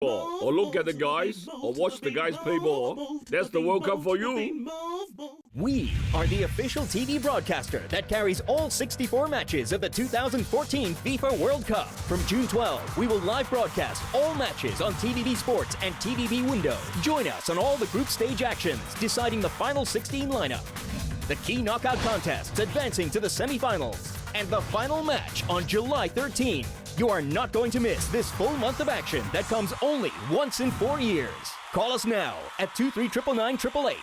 Or look at the guys, or watch the guys play ball. That's the World Cup for you. We are the official TV broadcaster that carries all 64 matches of the 2014 FIFA World Cup. From June 12, we will live broadcast all matches on TVB Sports and TVB Window. Join us on all the group stage actions, deciding the final 16 lineup, the key knockout contests advancing to the semifinals, and the final match on July 13. You are not going to miss this full month of action that comes only once in 4 years. Call us now at 2399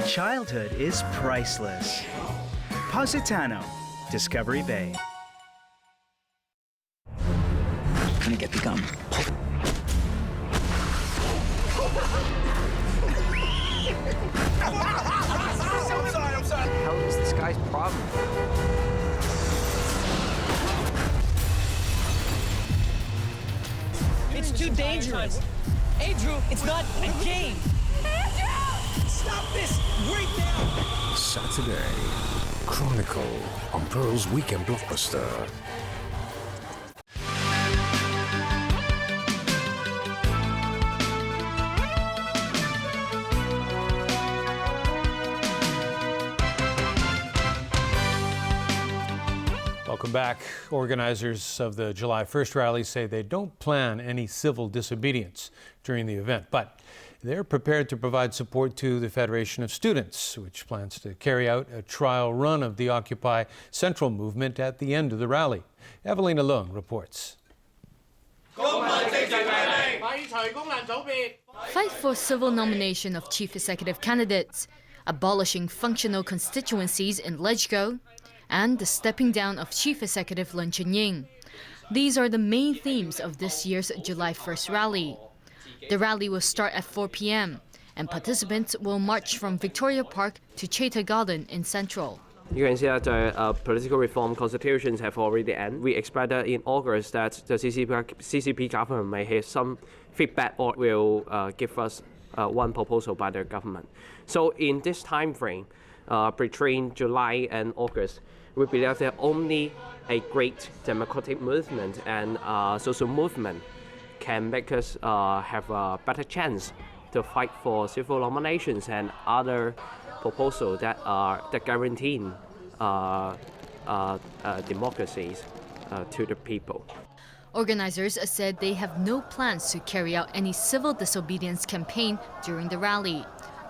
Childhood is priceless. Positano, Discovery Bay. Gonna get the gum. I'm sorry. How is this guy's problem? It's too dangerous. Andrew, it's not a game. Andrew! Stop this right now! Saturday, Chronicle on Pearl's Weekend Blockbuster. Welcome back. Organizers of the July 1st rally say they don't plan any civil disobedience during the event, but they're prepared to provide support to the Federation of Students, which plans to carry out a trial run of the Occupy Central movement at the end of the rally. Evelina Leung reports. Fight for civil nomination of chief executive candidates, abolishing functional constituencies in LegCo, and the stepping down of Chief Executive Leung Chun-ying. These are the main themes of this year's July 1st rally. The rally will start at 4 p.m. and participants will march from Victoria Park to Chater Garden in Central. You can see that the political reform constitutions have already ended. We expect that in August that the CCP government may have some feedback or will give us one proposal by the government. So in this time frame, between July and August, we believe that only a great democratic movement and social movement can make us have a better chance to fight for civil nominations and other proposals that guarantee democracies to the people. Organizers said they have no plans to carry out any civil disobedience campaign during the rally.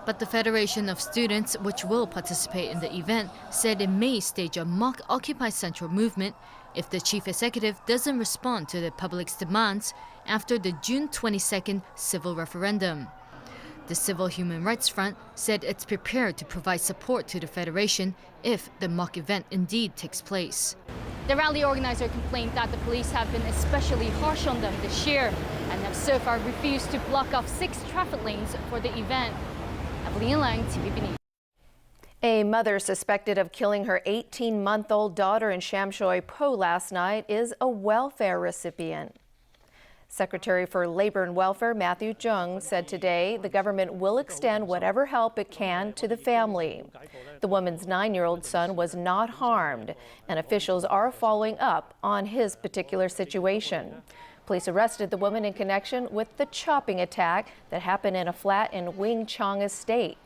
But the Federation of Students, which will participate in the event, said it may stage a mock Occupy Central movement if the chief executive doesn't respond to the public's demands after the June 22nd civil referendum. The Civil Human Rights Front said it's prepared to provide support to the Federation if the mock event indeed takes place. The rally organizer complained that the police have been especially harsh on them this year and have so far refused to block off 6 traffic lanes for the event. A mother suspected of killing her 18-month-old daughter in Sham Shui Po last night is a welfare recipient. Secretary for Labor and Welfare Matthew Jung said today the government will extend whatever help it can to the family. The woman's 9-year-old son was not harmed, and officials are following up on his particular situation. Police arrested the woman in connection with the chopping attack that happened in a flat in Wing Chong Estate.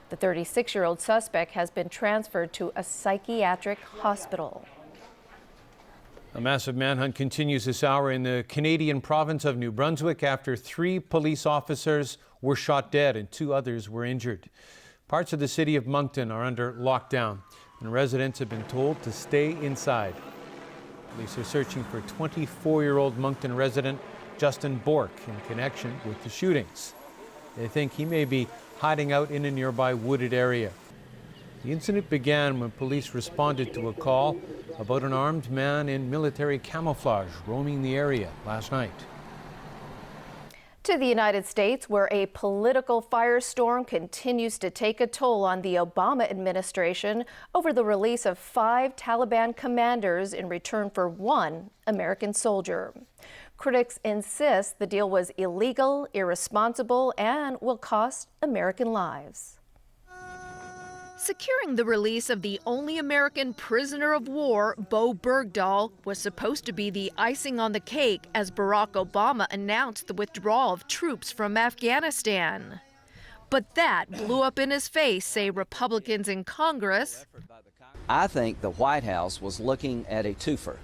The 36-year-old suspect has been transferred to a psychiatric hospital. A massive manhunt continues this hour in the Canadian province of New Brunswick after 3 police officers were shot dead and 2 others were injured. Parts of the city of Moncton are under lockdown, and residents have been told to stay inside. Police are searching for 24-year-old Moncton resident Justin Bork in connection with the shootings. They think he may be hiding out in a nearby wooded area. The incident began when police responded to a call about an armed man in military camouflage roaming the area last night. To the United States, where a political firestorm continues to take a toll on the Obama administration over the release of 5 Taliban commanders in return for 1 American soldier. Critics insist the deal was illegal, irresponsible, and will cost American lives. Securing the release of the only American prisoner of war, Bo Bergdahl, was supposed to be the icing on the cake as Barack Obama announced the withdrawal of troops from Afghanistan. But that blew up in his face, say Republicans in Congress. I think the White House was looking at a twofer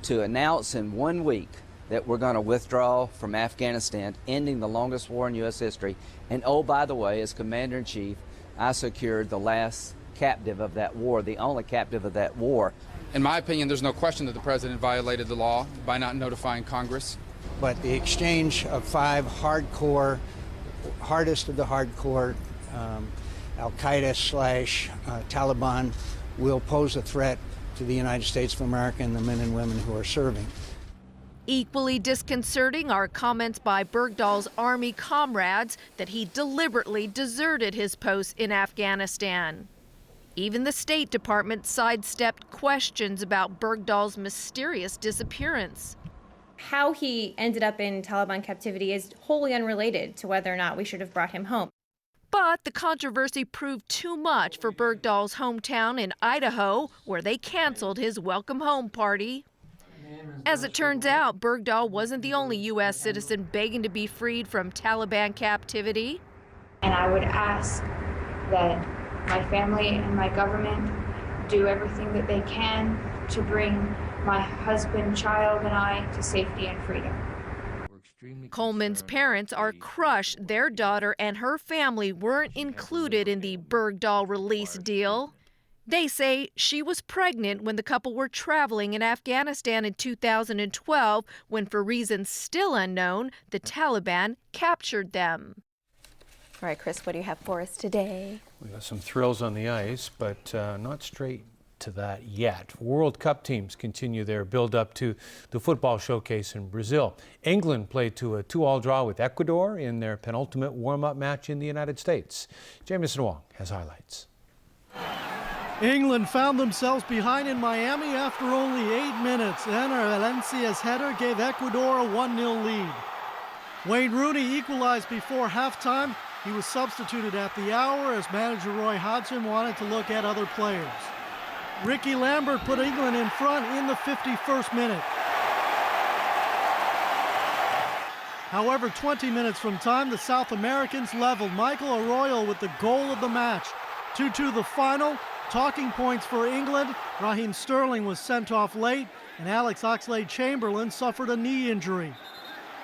to announce in 1 week that we're going to withdraw from Afghanistan, ending the longest war in U.S. history. And oh, by the way, as Commander-in-Chief, I secured the last captive of that war, the only captive of that war. In my opinion, there's no question that the president violated the law by not notifying Congress. But the exchange of 5 hardcore, hardest of the hardcore, Al-Qaeda/Taliban will pose a threat to the United States of America and the men and women who are serving. Equally disconcerting are comments by Bergdahl's Army comrades that he deliberately deserted his post in Afghanistan. Even the State Department sidestepped questions about Bergdahl's mysterious disappearance. How he ended up in Taliban captivity is wholly unrelated to whether or not we should have brought him home. But the controversy proved too much for Bergdahl's hometown in Idaho, where they canceled his welcome home party. As it turns out, Bergdahl wasn't the only U.S. citizen begging to be freed from Taliban captivity. And I would ask that my family and my government do everything that they can to bring my husband, child, and I to safety and freedom. Coleman's parents are crushed their daughter and her family weren't included in the Bergdahl release deal. They say she was pregnant when the couple were traveling in Afghanistan in 2012 when, for reasons still unknown, the Taliban captured them. All right, Chris, what do you have for us today? We got some thrills on the ice, but not straight to that yet. World Cup teams continue their build-up to the football showcase in Brazil. England played to a 2-2 draw with Ecuador in their penultimate warm-up match in the United States. Jameson Wong has highlights. England found themselves behind in Miami after only 8 minutes. Ener Valencia's header gave Ecuador a 1-0 lead. Wayne Rooney equalized before halftime. He was substituted at the hour as manager Roy Hodgson wanted to look at other players. Ricky Lambert put England in front in the 51st minute. However, 20 minutes from time, the South Americans leveled. Michael Arroyo with the goal of the match. 2-2 the final. Talking points for England. Raheem Sterling was sent off late, and Alex Oxlade-Chamberlain suffered a knee injury.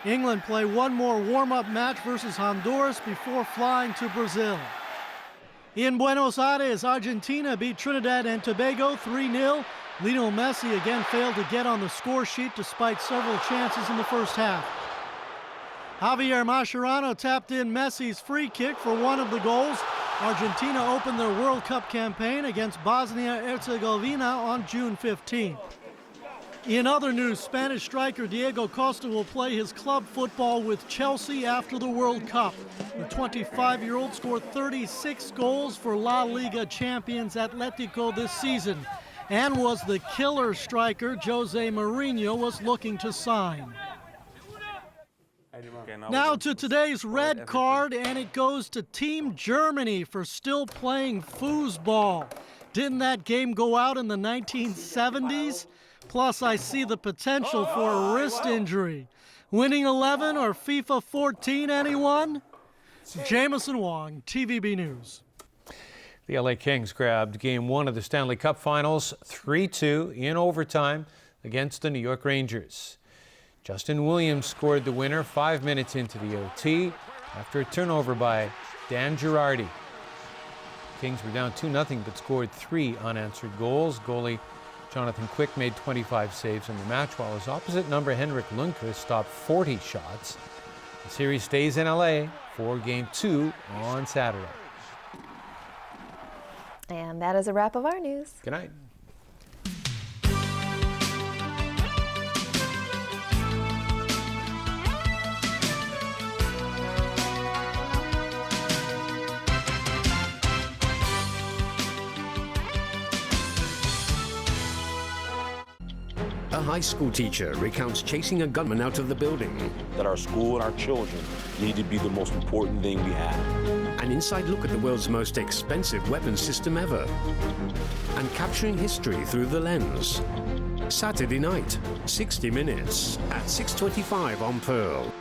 England play one more warm-up match versus Honduras before flying to Brazil. In Buenos Aires, Argentina beat Trinidad and Tobago 3-0. Lionel Messi again failed to get on the score sheet despite several chances in the first half. Javier Mascherano tapped in Messi's free kick for one of the goals. Argentina opened their World Cup campaign against Bosnia-Herzegovina on June 15. In other news, Spanish striker Diego Costa will play his club football with Chelsea after the World Cup. The 25-year-old scored 36 goals for La Liga champions Atletico this season and was the killer striker Jose Mourinho was looking to sign. Now to today's red card, and it goes to Team Germany for still playing foosball. Didn't that game go out in the 1970s? Plus, I see the potential for a wrist injury. Winning 11 or FIFA 14, anyone? Jameson Wong, TVB News. The LA Kings grabbed Game 1 of the Stanley Cup Finals 3-2 in overtime against the New York Rangers. Justin Williams scored the winner 5 minutes into the OT after a turnover by Dan Girardi. Kings were down 2-0 but scored 3 unanswered goals. Goalie Jonathan Quick made 25 saves in the match, while his opposite number Henrik Lundqvist stopped 40 shots. The series stays in LA for Game 2 on Saturday. And that is a wrap of our news. Good night. A high school teacher recounts chasing a gunman out of the building. That our school and our children need to be the most important thing we have. An inside look at the world's most expensive weapons system ever. And capturing history through the lens. Saturday night, 60 Minutes at 6:25 on Pearl.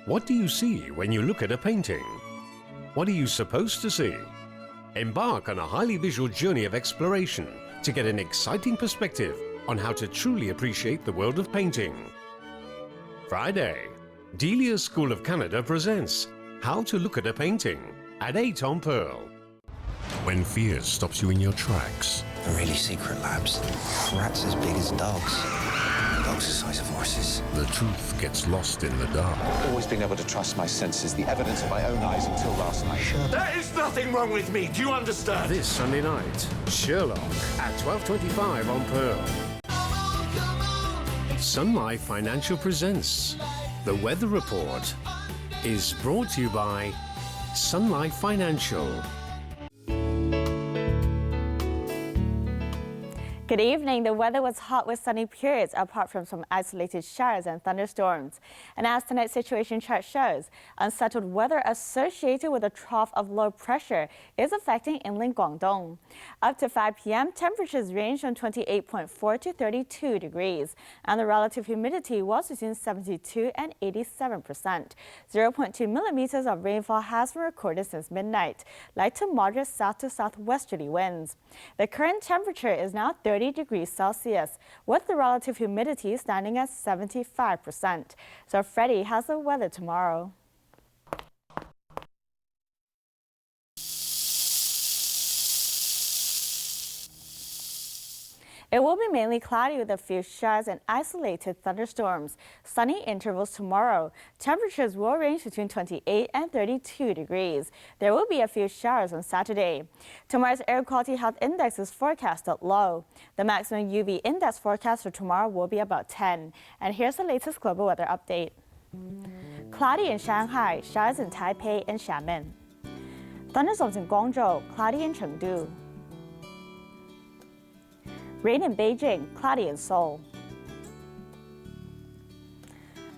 What do you see when you look at a painting? What are you supposed to see? Embark on a highly visual journey of exploration to get an exciting perspective on how to truly appreciate the world of painting. Friday, Delia's School of Canada presents How to Look at a Painting at 8 on Pearl. When fear stops you in your tracks. The really secret labs. Rats as big as dogs. Dogs the size of horses. The truth gets lost in the dark. I've always been able to trust my senses, the evidence of my own eyes until last night. There is nothing wrong with me, do you understand? This Sunday night, Sherlock at 12:25 on Pearl. Sun Life Financial presents The Weather Report is brought to you by Sun Life Financial. Good evening. The weather was hot with sunny periods, apart from some isolated showers and thunderstorms. And as tonight's situation chart shows, unsettled weather associated with a trough of low pressure is affecting inland Guangdong. Up to 5 p.m., temperatures ranged from 28.4 to 32 degrees, and the relative humidity was between 72 and 87%. 0.2 millimeters of rainfall has been recorded since midnight, light to moderate south to southwesterly winds. The current temperature is now 30 degrees Celsius, with the relative humidity standing at 75%. So Freddie has the weather tomorrow. It will be mainly cloudy with a few showers and isolated thunderstorms. Sunny intervals tomorrow. Temperatures will range between 28 and 32 degrees. There will be a few showers on Saturday. Tomorrow's air quality health index is forecasted low. The maximum UV index forecast for tomorrow will be about 10. And here's the latest global weather update. Cloudy in Shanghai, showers in Taipei and Xiamen. Thunderstorms in Guangzhou, cloudy in Chengdu. Rain in Beijing, cloudy in Seoul.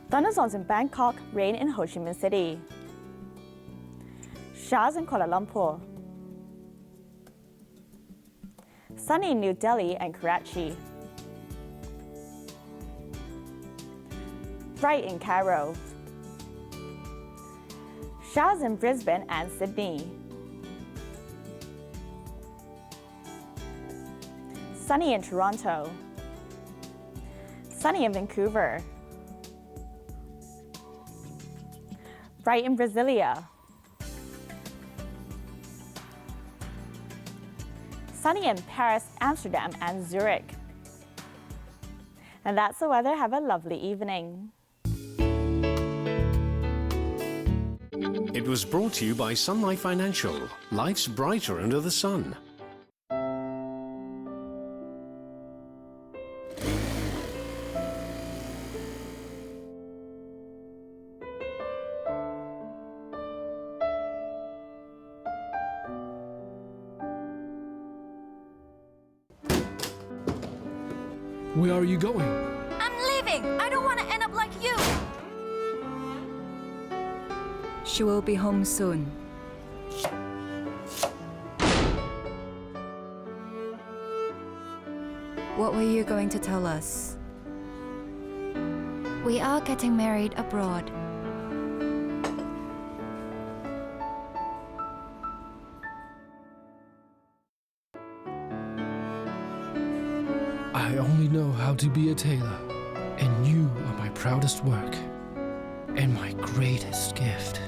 Thunderstorms in Bangkok, rain in Ho Chi Minh City. Showers in Kuala Lumpur. Sunny in New Delhi and Karachi. Bright in Cairo. Showers in Brisbane and Sydney. Sunny in Toronto. Sunny in Vancouver. Bright in Brasilia. Sunny in Paris, Amsterdam, and Zurich. And that's the weather. Have a lovely evening. It was brought to you by Sun Life Financial. Life's brighter under the sun. Where are you going? I'm leaving! I don't want to end up like you! She will be home soon. What were you going to tell us? We are getting married abroad. I only know how to be a tailor, and you are my proudest work and my greatest gift.